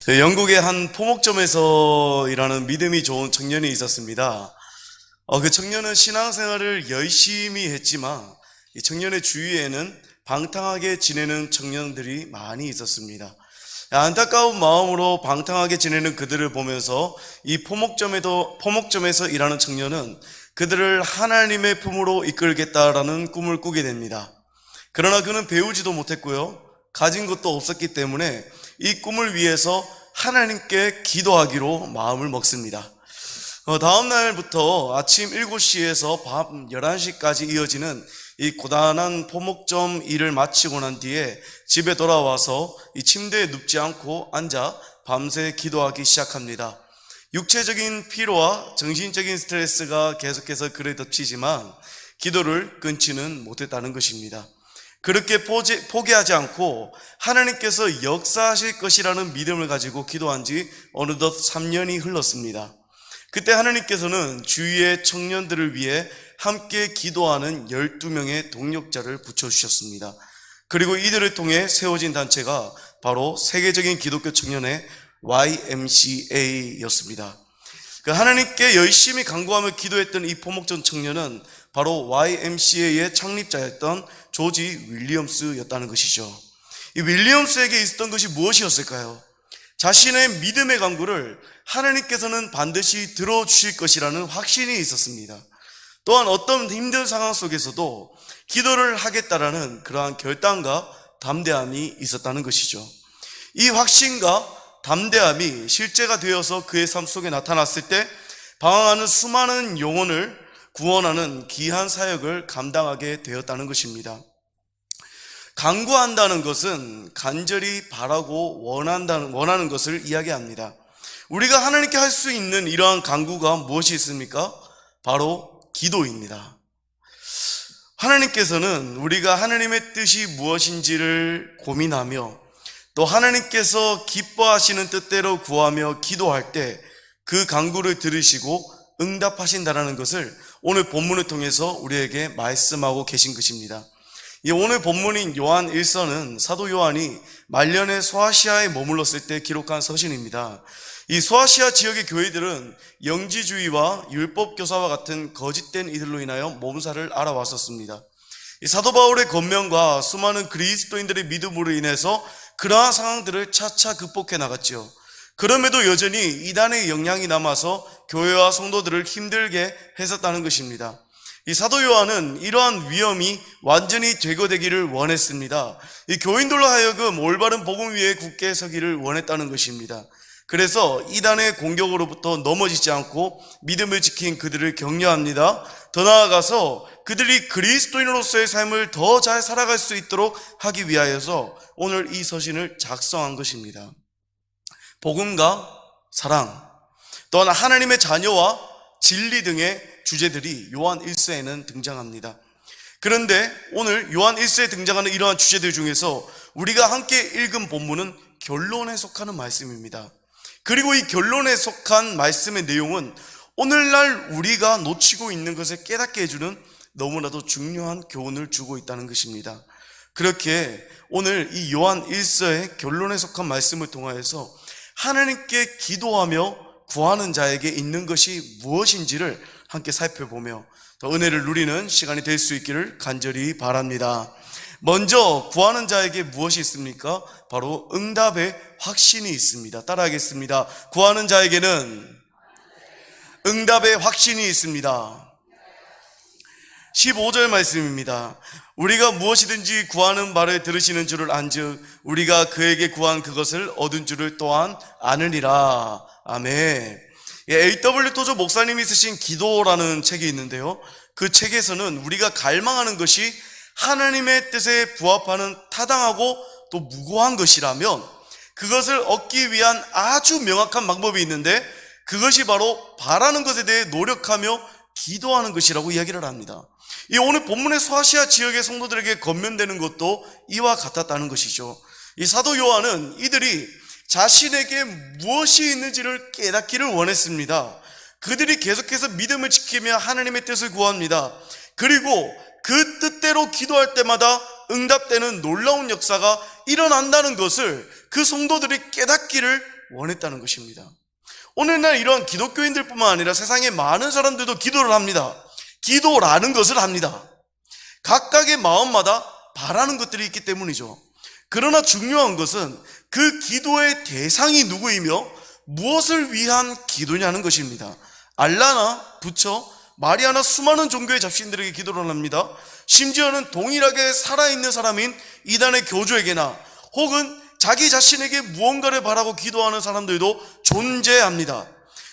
영국의 한 포목점에서 일하는 믿음이 좋은 청년이 있었습니다. 그 청년은 신앙생활을 열심히 했지만 이 청년의 주위에는 방탕하게 지내는 청년들이 많이 있었습니다. 안타까운 마음으로 방탕하게 지내는 그들을 보면서 이 포목점에서 일하는 청년은 그들을 하나님의 품으로 이끌겠다라는 꿈을 꾸게 됩니다. 그러나 그는 배우지도 못했고요, 가진 것도 없었기 때문에 이 꿈을 위해서 하나님께 기도하기로 마음을 먹습니다. 다음 날부터 아침 7시에서 밤 11시까지 이어지는 이 고단한 포목점 일을 마치고 난 뒤에 집에 돌아와서 이 침대에 눕지 않고 앉아 밤새 기도하기 시작합니다. 육체적인 피로와 정신적인 스트레스가 계속해서 그를 덮치지만 기도를 끊지는 못했다는 것입니다. 그렇게 포기하지 않고 하나님께서 역사하실 것이라는 믿음을 가지고 기도한 지 어느덧 3년이 흘렀습니다. 그때 하나님께서는 주위의 청년들을 위해 함께 기도하는 12명의 동력자를 붙여주셨습니다. 그리고 이들을 통해 세워진 단체가 바로 세계적인 기독교 청년의 YMCA였습니다. 하나님께 열심히 간구하며 기도했던 이 포목전 청년은 바로 YMCA의 창립자였던 조지 윌리엄스였다는 것이죠. 이 윌리엄스에게 있었던 것이 무엇이었을까요? 자신의 믿음의 간구를 하나님께서는 반드시 들어주실 것이라는 확신이 있었습니다. 또한 어떤 힘든 상황 속에서도 기도를 하겠다라는 그러한 결단과 담대함이 있었다는 것이죠. 이 확신과 담대함이 실제가 되어서 그의 삶 속에 나타났을 때 방황하는 수많은 영혼을 구원하는 귀한 사역을 감당하게 되었다는 것입니다. 간구한다는 것은 간절히 바라고 원하는 것을 이야기합니다. 우리가 하나님께 할 수 있는 이러한 간구가 무엇이 있습니까? 바로 기도입니다. 하나님께서는 우리가 하나님의 뜻이 무엇인지를 고민하며 또 하나님께서 기뻐하시는 뜻대로 구하며 기도할 때 그 간구를 들으시고 응답하신다는 것을 오늘 본문을 통해서 우리에게 말씀하고 계신 것입니다. 이 오늘 본문인 요한 1서는 사도 요한이 말년에 소아시아에 머물렀을 때 기록한 서신입니다. 이 소아시아 지역의 교회들은 영지주의와 율법교사와 같은 거짓된 이들로 인하여 몸살을 앓아왔었습니다. 이 사도 바울의 권면과 수많은 그리스도인들의 믿음으로 인해서 그러한 상황들을 차차 극복해 나갔지요. 그럼에도 여전히 이단의 영향이 남아서 교회와 성도들을 힘들게 했었다는 것입니다. 이 사도 요한은 이러한 위험이 완전히 제거되기를 원했습니다. 이 교인들로 하여금 올바른 복음 위에 굳게 서기를 원했다는 것입니다. 그래서 이단의 공격으로부터 넘어지지 않고 믿음을 지킨 그들을 격려합니다. 더 나아가서 그들이 그리스도인으로서의 삶을 더 잘 살아갈 수 있도록 하기 위하여서 오늘 이 서신을 작성한 것입니다. 복음과 사랑, 또한 하나님의 자녀와 진리 등의 주제들이 요한 1서에는 등장합니다. 그런데 오늘 요한 1서에 등장하는 이러한 주제들 중에서 우리가 함께 읽은 본문은 결론에 속하는 말씀입니다. 그리고 이 결론에 속한 말씀의 내용은 오늘날 우리가 놓치고 있는 것을 깨닫게 해주는 너무나도 중요한 교훈을 주고 있다는 것입니다. 그렇게 오늘 이 요한 1서의 결론에 속한 말씀을 통하여서 하나님께 기도하며 구하는 자에게 있는 것이 무엇인지를 함께 살펴보며 더 은혜를 누리는 시간이 될 수 있기를 간절히 바랍니다. 먼저 구하는 자에게 무엇이 있습니까? 바로 응답의 확신이 있습니다. 따라하겠습니다. 구하는 자에게는 응답의 확신이 있습니다. 15절 말씀입니다. 우리가 무엇이든지 구하는 바를 들으시는 줄을 안즉 우리가 그에게 구한 그것을 얻은 줄을 또한 아느니라. 아멘. A.W. 토저 목사님이 쓰신 기도라는 책이 있는데요, 그 책에서는 우리가 갈망하는 것이 하나님의 뜻에 부합하는 타당하고 또 무고한 것이라면 그것을 얻기 위한 아주 명확한 방법이 있는데 그것이 바로 바라는 것에 대해 노력하며 기도하는 것이라고 이야기를 합니다. 이 오늘 본문의 소아시아 지역의 성도들에게 건면되는 것도 이와 같았다는 것이죠. 이 사도 요한은 이들이 자신에게 무엇이 있는지를 깨닫기를 원했습니다. 그들이 계속해서 믿음을 지키며 하나님의 뜻을 구합니다. 그리고 그 뜻대로 기도할 때마다 응답되는 놀라운 역사가 일어난다는 것을 그 성도들이 깨닫기를 원했다는 것입니다. 오늘날 이러한 기독교인들뿐만 아니라 세상의 많은 사람들도 기도를 합니다. 기도라는 것을 합니다. 각각의 마음마다 바라는 것들이 있기 때문이죠. 그러나 중요한 것은 그 기도의 대상이 누구이며 무엇을 위한 기도냐는 것입니다. 알라나 부처, 마리아나 수많은 종교의 잡신들에게 기도를 합니다. 심지어는 동일하게 살아있는 사람인 이단의 교주에게나 혹은 자기 자신에게 무언가를 바라고 기도하는 사람들도 존재합니다.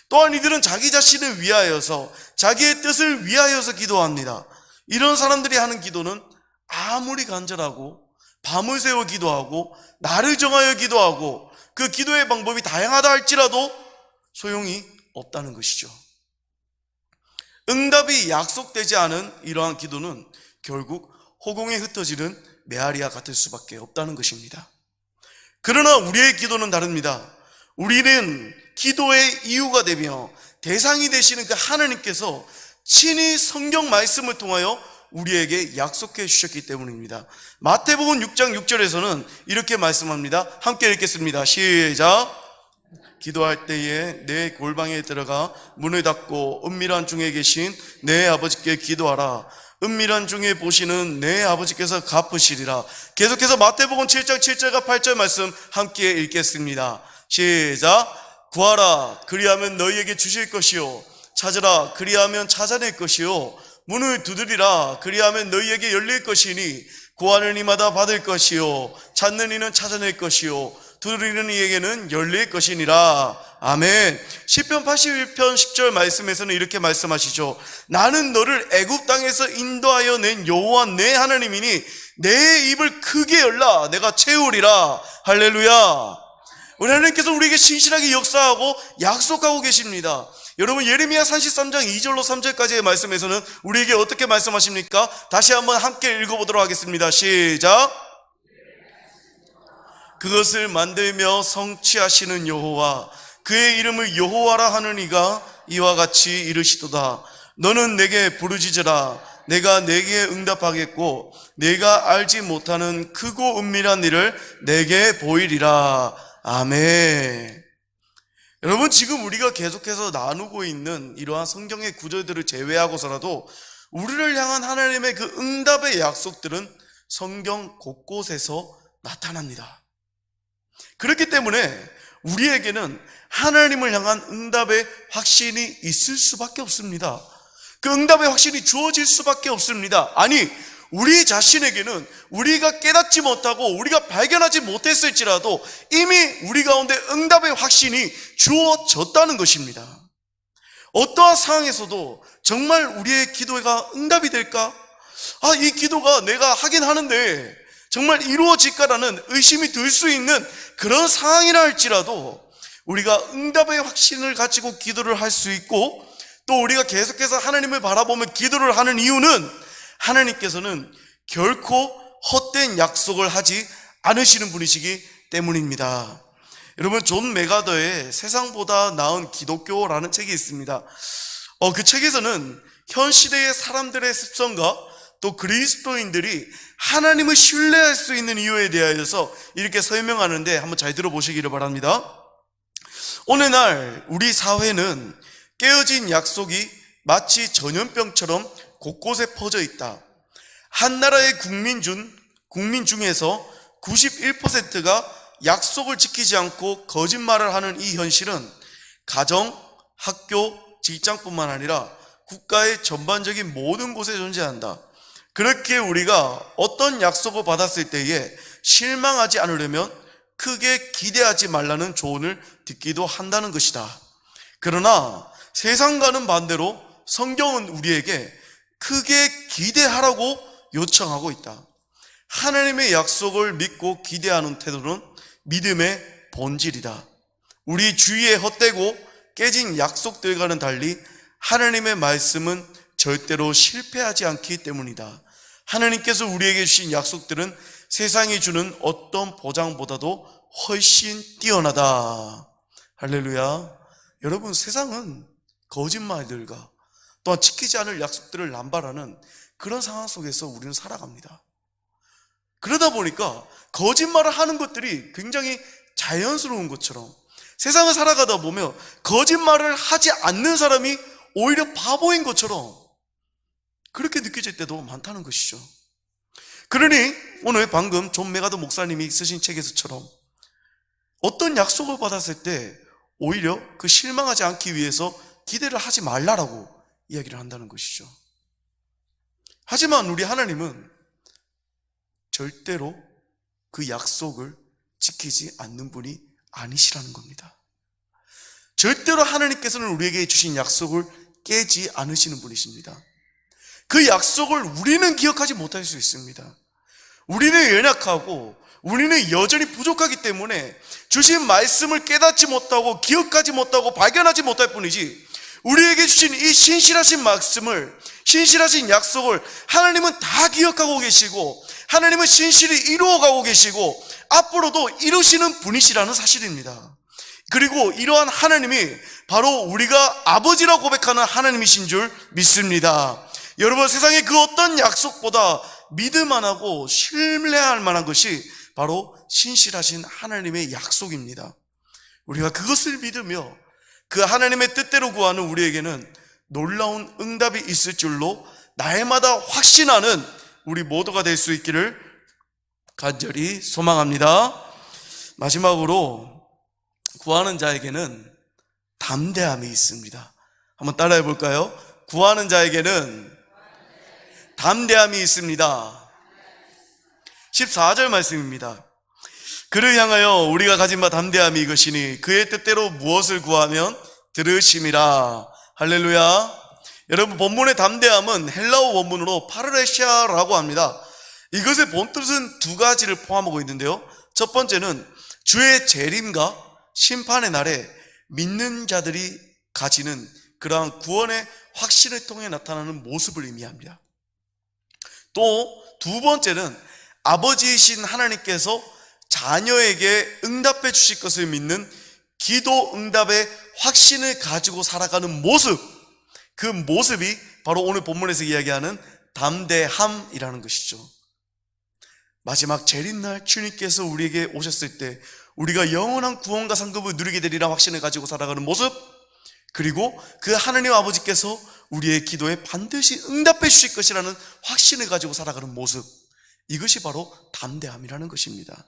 또한 이들은 자기 자신을 위하여서, 자기의 뜻을 위하여서 기도합니다. 이런 사람들이 하는 기도는 아무리 간절하고 밤을 새워 기도하고 날을 정하여 기도하고 그 기도의 방법이 다양하다 할지라도 소용이 없다는 것이죠. 응답이 약속되지 않은 이러한 기도는 결국 허공에 흩어지는 메아리와 같을 수밖에 없다는 것입니다. 그러나 우리의 기도는 다릅니다. 우리는 기도의 이유가 되며 대상이 되시는 그 하나님께서 친히 성경 말씀을 통하여 우리에게 약속해 주셨기 때문입니다. 마태복음 6장 6절에서는 이렇게 말씀합니다. 함께 읽겠습니다. 시작. 기도할 때에 내 골방에 들어가 문을 닫고 은밀한 중에 계신 내 아버지께 기도하라. 은밀한 중에 보시는 내 아버지께서 갚으시리라. 계속해서 마태복음 7장 7절과 8절 말씀 함께 읽겠습니다. 시작. 구하라 그리하면 너희에게 주실 것이요, 찾으라 그리하면 찾아낼 것이요, 문을 두드리라 그리하면 너희에게 열릴 것이니 구하는 이마다 받을 것이요, 찾는 이는 찾아낼 것이요, 두드리는 이에게는 열릴 것이니라. 아멘. 시편 81편 10절 말씀에서는 이렇게 말씀하시죠. 나는 너를 애굽 땅에서 인도하여 낸 여호와 내 하나님이니 내 입을 크게 열라 내가 채우리라. 할렐루야. 우리 하나님께서 우리에게 신실하게 역사하고 약속하고 계십니다. 여러분, 예레미야 33장 2절로 3절까지의 말씀에서는 우리에게 어떻게 말씀하십니까? 다시 한번 함께 읽어보도록 하겠습니다. 시작. 그것을 만들며 성취하시는 여호와, 그의 이름을 여호와라 하는 이가 이와 같이 이르시도다. 너는 내게 부르짖으라 내가 내게 응답하겠고 내가 알지 못하는 크고 은밀한 일을 내게 보이리라. 아멘. 여러분, 지금 우리가 계속해서 나누고 있는 이러한 성경의 구절들을 제외하고서라도 우리를 향한 하나님의 그 응답의 약속들은 성경 곳곳에서 나타납니다. 그렇기 때문에 우리에게는 하나님을 향한 응답의 확신이 있을 수밖에 없습니다. 그 응답의 확신이 주어질 수밖에 없습니다. 아니, 우리 자신에게는 우리가 깨닫지 못하고 우리가 발견하지 못했을지라도 이미 우리 가운데 응답의 확신이 주어졌다는 것입니다. 어떠한 상황에서도 정말 우리의 기도가 응답이 될까? 이 기도가 내가 하긴 하는데 정말 이루어질까라는 의심이 들 수 있는 그런 상황이라 할지라도 우리가 응답의 확신을 가지고 기도를 할 수 있고, 또 우리가 계속해서 하나님을 바라보며 기도를 하는 이유는 하나님께서는 결코 헛된 약속을 하지 않으시는 분이시기 때문입니다. 여러분, 존 메가더의 세상보다 나은 기독교라는 책이 있습니다. 그 책에서는 현 시대의 사람들의 습성과 또 그리스도인들이 하나님을 신뢰할 수 있는 이유에 대하여서 이렇게 설명하는데 한번 잘 들어보시기를 바랍니다. 오늘날 우리 사회는 깨어진 약속이 마치 전염병처럼 곳곳에 퍼져 있다. 한 나라의 국민 중에서 91%가 약속을 지키지 않고 거짓말을 하는 이 현실은 가정, 학교, 직장뿐만 아니라 국가의 전반적인 모든 곳에 존재한다. 그렇게 우리가 어떤 약속을 받았을 때에 실망하지 않으려면 크게 기대하지 말라는 조언을 듣기도 한다는 것이다. 그러나 세상과는 반대로 성경은 우리에게 크게 기대하라고 요청하고 있다. 하나님의 약속을 믿고 기대하는 태도는 믿음의 본질이다. 우리 주위에 헛되고 깨진 약속들과는 달리 하나님의 말씀은 절대로 실패하지 않기 때문이다. 하나님께서 우리에게 주신 약속들은 세상이 주는 어떤 보장보다도 훨씬 뛰어나다. 할렐루야. 여러분, 세상은 거짓말들과 또한 지키지 않을 약속들을 남발하는 그런 상황 속에서 우리는 살아갑니다. 그러다 보니까 거짓말을 하는 것들이 굉장히 자연스러운 것처럼, 세상을 살아가다 보면 거짓말을 하지 않는 사람이 오히려 바보인 것처럼 그렇게 느껴질 때도 많다는 것이죠. 그러니 오늘 방금 존 메가더 목사님이 쓰신 책에서처럼 어떤 약속을 받았을 때 오히려 그 실망하지 않기 위해서 기대를 하지 말라라고 이야기를 한다는 것이죠. 하지만 우리 하나님은 절대로 그 약속을 지키지 않는 분이 아니시라는 겁니다. 절대로 하나님께서는 우리에게 주신 약속을 깨지 않으시는 분이십니다. 그 약속을 우리는 기억하지 못할 수 있습니다. 우리는 연약하고 우리는 여전히 부족하기 때문에 주신 말씀을 깨닫지 못하고 기억하지 못하고 발견하지 못할 뿐이지, 우리에게 주신 이 신실하신 말씀을, 신실하신 약속을 하나님은 다 기억하고 계시고 하나님은 신실히 이루어가고 계시고 앞으로도 이루시는 분이시라는 사실입니다. 그리고 이러한 하나님이 바로 우리가 아버지라고 고백하는 하나님이신 줄 믿습니다. 여러분, 세상의 그 어떤 약속보다 믿을 만하고 신뢰할 만한 것이 바로 신실하신 하나님의 약속입니다. 우리가 그것을 믿으며 그 하나님의 뜻대로 구하는 우리에게는 놀라운 응답이 있을 줄로 날마다 확신하는 우리 모두가 될 수 있기를 간절히 소망합니다. 마지막으로 구하는 자에게는 담대함이 있습니다. 한번 따라해 볼까요? 구하는 자에게는 담대함이 있습니다. 14절 말씀입니다. 그를 향하여 우리가 가진 바 담대함이 이것이니 그의 뜻대로 무엇을 구하면 들으심이라. 할렐루야. 여러분, 본문의 담대함은 헬라어 원문으로 파르레시아라고 합니다. 이것의 본뜻은 두 가지를 포함하고 있는데요, 첫 번째는 주의 재림과 심판의 날에 믿는 자들이 가지는 그러한 구원의 확신을 통해 나타나는 모습을 의미합니다. 또 두 번째는 아버지이신 하나님께서 자녀에게 응답해 주실 것을 믿는 기도 응답의 확신을 가지고 살아가는 모습, 그 모습이 바로 오늘 본문에서 이야기하는 담대함이라는 것이죠. 마지막 재림날 주님께서 우리에게 오셨을 때 우리가 영원한 구원과 상급을 누리게 되리라 확신을 가지고 살아가는 모습, 그리고 그 하나님 아버지께서 우리의 기도에 반드시 응답해 주실 것이라는 확신을 가지고 살아가는 모습, 이것이 바로 담대함이라는 것입니다.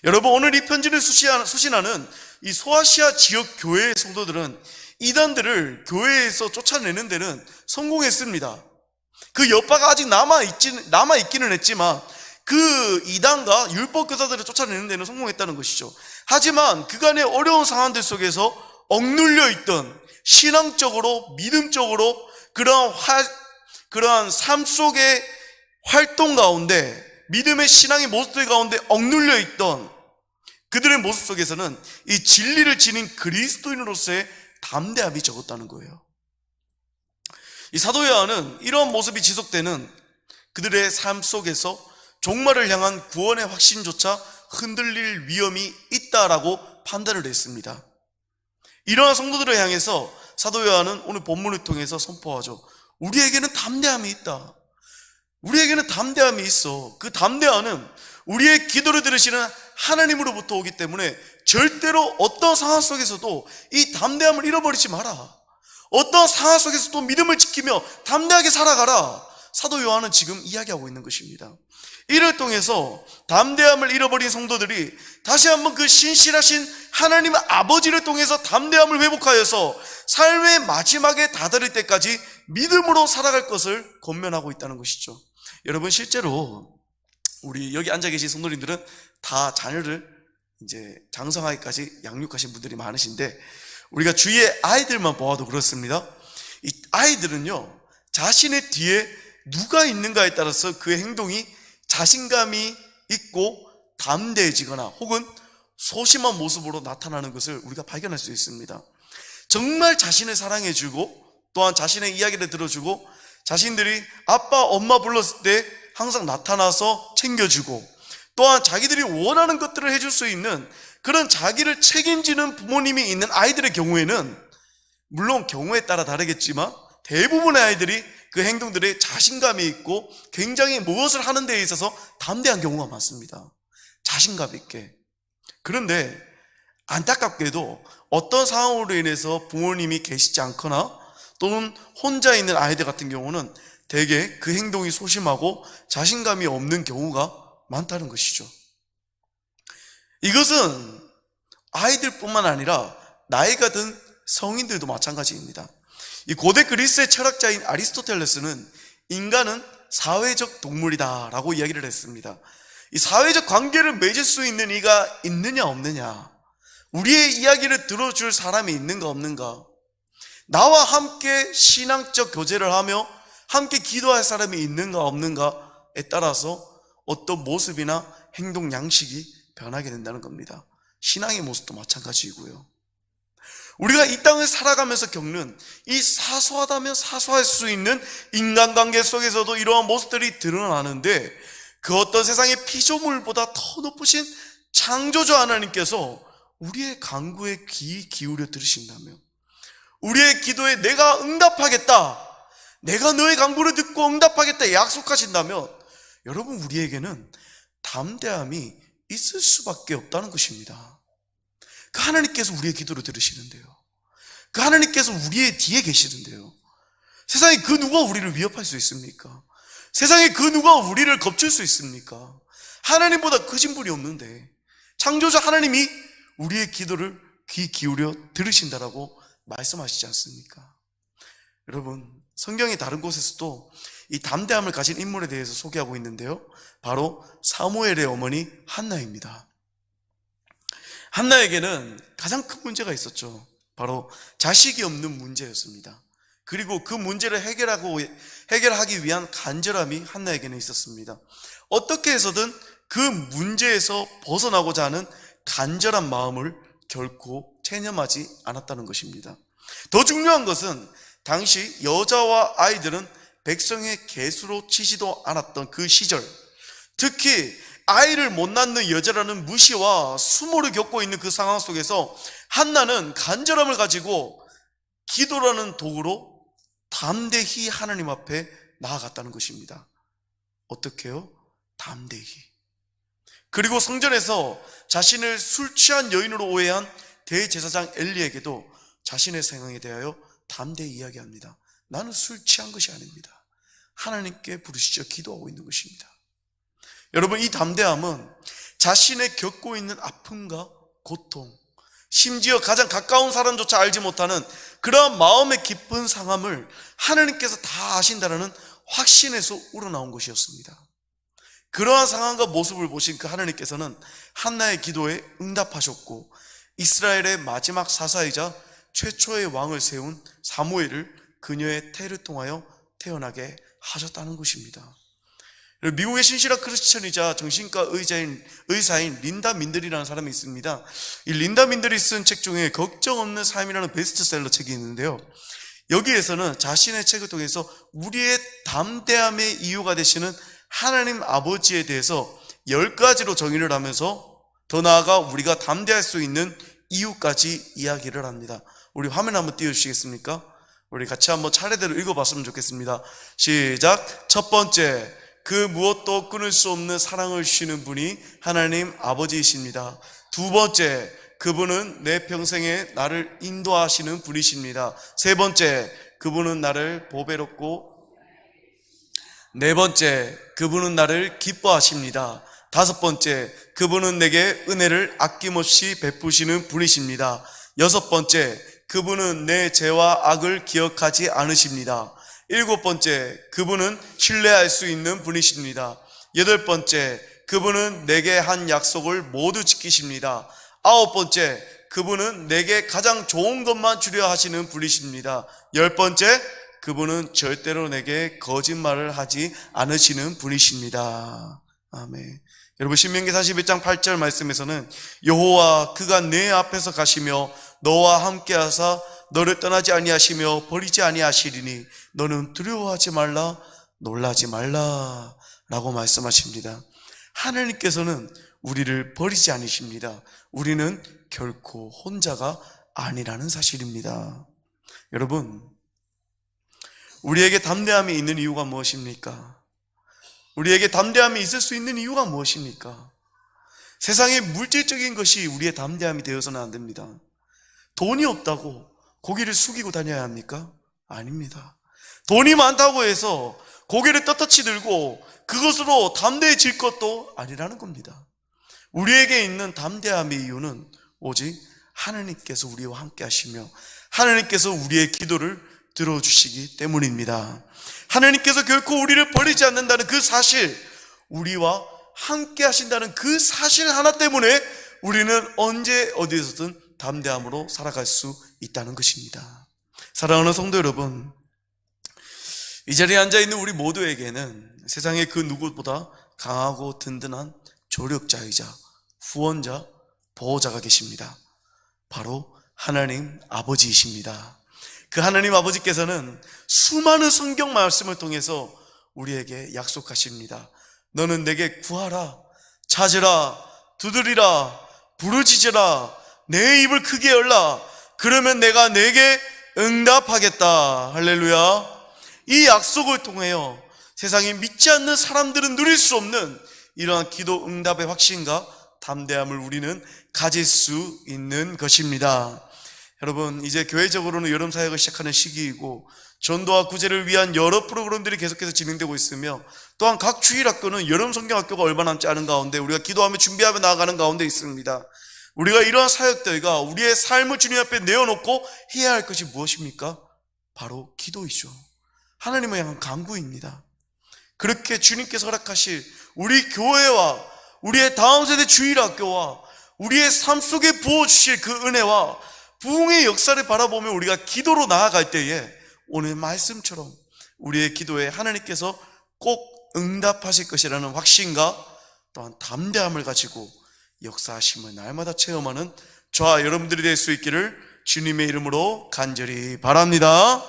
여러분, 오늘 이 편지를 수신하는 이 소아시아 지역 교회의 성도들은 이단들을 교회에서 쫓아내는 데는 성공했습니다. 그 여파가 아직 남아있기는 했지만 그 이단과 율법교사들을 쫓아내는 데는 성공했다는 것이죠. 하지만 그간의 어려운 상황들 속에서 억눌려 있던 신앙적으로, 믿음적으로 그러한 삶 속의 활동 가운데, 믿음의 신앙의 모습들 가운데 억눌려 있던 그들의 모습 속에서는 이 진리를 지닌 그리스도인으로서의 담대함이 적었다는 거예요. 이 사도 요한은 이러한 모습이 지속되는 그들의 삶 속에서 종말을 향한 구원의 확신조차 흔들릴 위험이 있다라고 판단을 했습니다. 이러한 성도들을 향해서 사도 요한은 오늘 본문을 통해서 선포하죠. 우리에게는 담대함이 있다. 우리에게는 담대함이 있어. 그 담대함은 우리의 기도를 들으시는 하나님으로부터 오기 때문에 절대로 어떤 상황 속에서도 이 담대함을 잃어버리지 마라. 어떤 상황 속에서도 믿음을 지키며 담대하게 살아가라. 사도 요한은 지금 이야기하고 있는 것입니다. 이를 통해서 담대함을 잃어버린 성도들이 다시 한번 그 신실하신 하나님 아버지를 통해서 담대함을 회복하여서 삶의 마지막에 다다를 때까지 믿음으로 살아갈 것을 권면하고 있다는 것이죠. 여러분, 실제로 우리 여기 앉아 계신 성도님들은 다 자녀를 이제 장성하기까지 양육하신 분들이 많으신데, 우리가 주위의 아이들만 보아도 그렇습니다. 이 아이들은요, 자신의 뒤에 누가 있는가에 따라서 그의 행동이 자신감이 있고 담대해지거나 혹은 소심한 모습으로 나타나는 것을 우리가 발견할 수 있습니다. 정말 자신을 사랑해주고 또한 자신의 이야기를 들어주고 자신들이 아빠, 엄마 불렀을 때 항상 나타나서 챙겨주고 또한 자기들이 원하는 것들을 해줄 수 있는 그런 자기를 책임지는 부모님이 있는 아이들의 경우에는, 물론 경우에 따라 다르겠지만 대부분의 아이들이 그 행동들에 자신감이 있고 굉장히 무엇을 하는 데에 있어서 담대한 경우가 많습니다. 자신감 있게. 그런데 안타깝게도 어떤 상황으로 인해서 부모님이 계시지 않거나 또는 혼자 있는 아이들 같은 경우는 대개 그 행동이 소심하고 자신감이 없는 경우가 많다는 것이죠. 이것은 아이들뿐만 아니라 나이가 든 성인들도 마찬가지입니다. 이 고대 그리스의 철학자인 아리스토텔레스는 인간은 사회적 동물이다라고 이야기를 했습니다. 이 사회적 관계를 맺을 수 있는 이가 있느냐 없느냐, 우리의 이야기를 들어줄 사람이 있는가 없는가, 나와 함께 신앙적 교제를 하며 함께 기도할 사람이 있는가 없는가에 따라서 어떤 모습이나 행동 양식이 변하게 된다는 겁니다. 신앙의 모습도 마찬가지이고요. 우리가 이 땅을 살아가면서 겪는 이 사소하다면 사소할 수 있는 인간관계 속에서도 이러한 모습들이 드러나는데, 그 어떤 세상의 피조물보다 더 높으신 창조주 하나님께서 우리의 간구에 귀 기울여 들으신다며, 우리의 기도에 내가 응답하겠다, 내가 너의 간구를 듣고 응답하겠다 약속하신다면, 여러분, 우리에게는 담대함이 있을 수밖에 없다는 것입니다. 그 하나님께서 우리의 기도를 들으시는데요, 그 하나님께서 우리의 뒤에 계시는데요, 세상에 그 누가 우리를 위협할 수 있습니까? 세상에 그 누가 우리를 겁줄 수 있습니까? 하나님보다 크신 분이 없는데 창조주 하나님이 우리의 기도를 귀 기울여 들으신다라고 말씀하시지 않습니까? 여러분, 성경의 다른 곳에서도 이 담대함을 가진 인물에 대해서 소개하고 있는데요, 바로 사무엘의 어머니 한나입니다. 한나에게는 가장 큰 문제가 있었죠. 바로 자식이 없는 문제였습니다. 그리고 그 문제를 해결하기 위한 간절함이 한나에게는 있었습니다. 어떻게 해서든 그 문제에서 벗어나고자 하는 간절한 마음을 결코 체념하지 않았다는 것입니다. 더 중요한 것은 당시 여자와 아이들은 백성의 개수로 치지도 않았던 그 시절, 특히 아이를 못 낳는 여자라는 무시와 수모를 겪고 있는 그 상황 속에서 한나는 간절함을 가지고 기도라는 도구로 담대히 하나님 앞에 나아갔다는 것입니다. 어떻게요? 담대히. 그리고 성전에서 자신을 술 취한 여인으로 오해한 대제사장 엘리에게도 자신의 상황에 대하여 담대히 이야기합니다. 나는 술 취한 것이 아닙니다. 하나님께 부르시죠 기도하고 있는 것입니다. 여러분, 이 담대함은 자신의 겪고 있는 아픔과 고통, 심지어 가장 가까운 사람조차 알지 못하는 그러한 마음의 깊은 상함을 하나님께서 다 아신다는 확신에서 우러나온 것이었습니다. 그러한 상황과 모습을 보신 그 하나님께서는 한나의 기도에 응답하셨고, 이스라엘의 마지막 사사이자 최초의 왕을 세운 사무엘을 그녀의 태를 통하여 태어나게 하셨다는 것입니다. 미국의 신실한 크리스천이자 정신과 의사인 린다 민들이라는 사람이 있습니다. 이 린다 민들이 쓴 책 중에 걱정 없는 삶이라는 베스트셀러 책이 있는데요, 여기에서는 자신의 책을 통해서 우리의 담대함의 이유가 되시는 하나님 아버지에 대해서 10가지로 정의를 하면서 더 나아가 우리가 담대할 수 있는 이유까지 이야기를 합니다. 우리 화면 한번 띄워주시겠습니까? 우리 같이 한번 차례대로 읽어봤으면 좋겠습니다. 시작. 첫 번째, 그 무엇도 끊을 수 없는 사랑을 주시는 분이 하나님 아버지이십니다. 두 번째, 그분은 내 평생에 나를 인도하시는 분이십니다. 세 번째, 그분은 나를 보배롭고, 네 번째, 그분은 나를 기뻐하십니다. 다섯 번째, 그분은 내게 은혜를 아낌없이 베푸시는 분이십니다. 여섯 번째, 그분은 내 죄와 악을 기억하지 않으십니다. 일곱 번째, 그분은 신뢰할 수 있는 분이십니다. 여덟 번째, 그분은 내게 한 약속을 모두 지키십니다. 아홉 번째, 그분은 내게 가장 좋은 것만 주려 하시는 분이십니다. 열 번째, 그분은 절대로 내게 거짓말을 하지 않으시는 분이십니다. 아멘. 여러분, 신명기 41장 8절 말씀에서는 여호와 그가 내 앞에서 가시며 너와 함께 하사 너를 떠나지 아니하시며 버리지 아니하시리니 너는 두려워하지 말라, 놀라지 말라 라고 말씀하십니다. 하나님께서는 우리를 버리지 않으십니다. 우리는 결코 혼자가 아니라는 사실입니다. 여러분, 우리에게 담대함이 있는 이유가 무엇입니까? 우리에게 담대함이 있을 수 있는 이유가 무엇입니까? 세상의 물질적인 것이 우리의 담대함이 되어서는 안 됩니다. 돈이 없다고 고개를 숙이고 다녀야 합니까? 아닙니다. 돈이 많다고 해서 고개를 떳떳이 들고 그것으로 담대해질 것도 아니라는 겁니다. 우리에게 있는 담대함의 이유는 오직 하나님께서 우리와 함께 하시며 하나님께서 우리의 기도를 들어주시기 때문입니다. 하나님께서 결코 우리를 버리지 않는다는 그 사실, 우리와 함께 하신다는 그 사실 하나 때문에 우리는 언제 어디서든 담대함으로 살아갈 수 있다는 것입니다. 사랑하는 성도 여러분, 이 자리에 앉아있는 우리 모두에게는 세상의 그 누구보다 강하고 든든한 조력자이자 후원자, 보호자가 계십니다. 바로 하나님 아버지이십니다. 그 하나님 아버지께서는 수많은 성경 말씀을 통해서 우리에게 약속하십니다. 너는 내게 구하라, 찾으라, 두드리라, 부르짖으라, 내 입을 크게 열라, 그러면 내가 내게 응답하겠다. 할렐루야. 이 약속을 통하여 세상에 믿지 않는 사람들은 누릴 수 없는 이러한 기도 응답의 확신과 담대함을 우리는 가질 수 있는 것입니다. 여러분, 이제 교회적으로는 여름 사역을 시작하는 시기이고 전도와 구제를 위한 여러 프로그램들이 계속해서 진행되고 있으며, 또한 각 주일학교는 여름 성경학교가 얼마 남지 않은 가운데 우리가 기도하며 준비하며 나아가는 가운데 있습니다. 우리가 이러한 사역들과 우리의 삶을 주님 앞에 내어놓고 해야 할 것이 무엇입니까? 바로 기도이죠. 하나님을 향한 간구입니다. 그렇게 주님께서 허락하실 우리 교회와 우리의 다음 세대 주일학교와 우리의 삶 속에 부어주실 그 은혜와 부흥의 역사를 바라보며 우리가 기도로 나아갈 때에 오늘 말씀처럼 우리의 기도에 하나님께서 꼭 응답하실 것이라는 확신과 또한 담대함을 가지고 역사하심을 날마다 체험하는 저와 여러분들이 될 수 있기를 주님의 이름으로 간절히 바랍니다.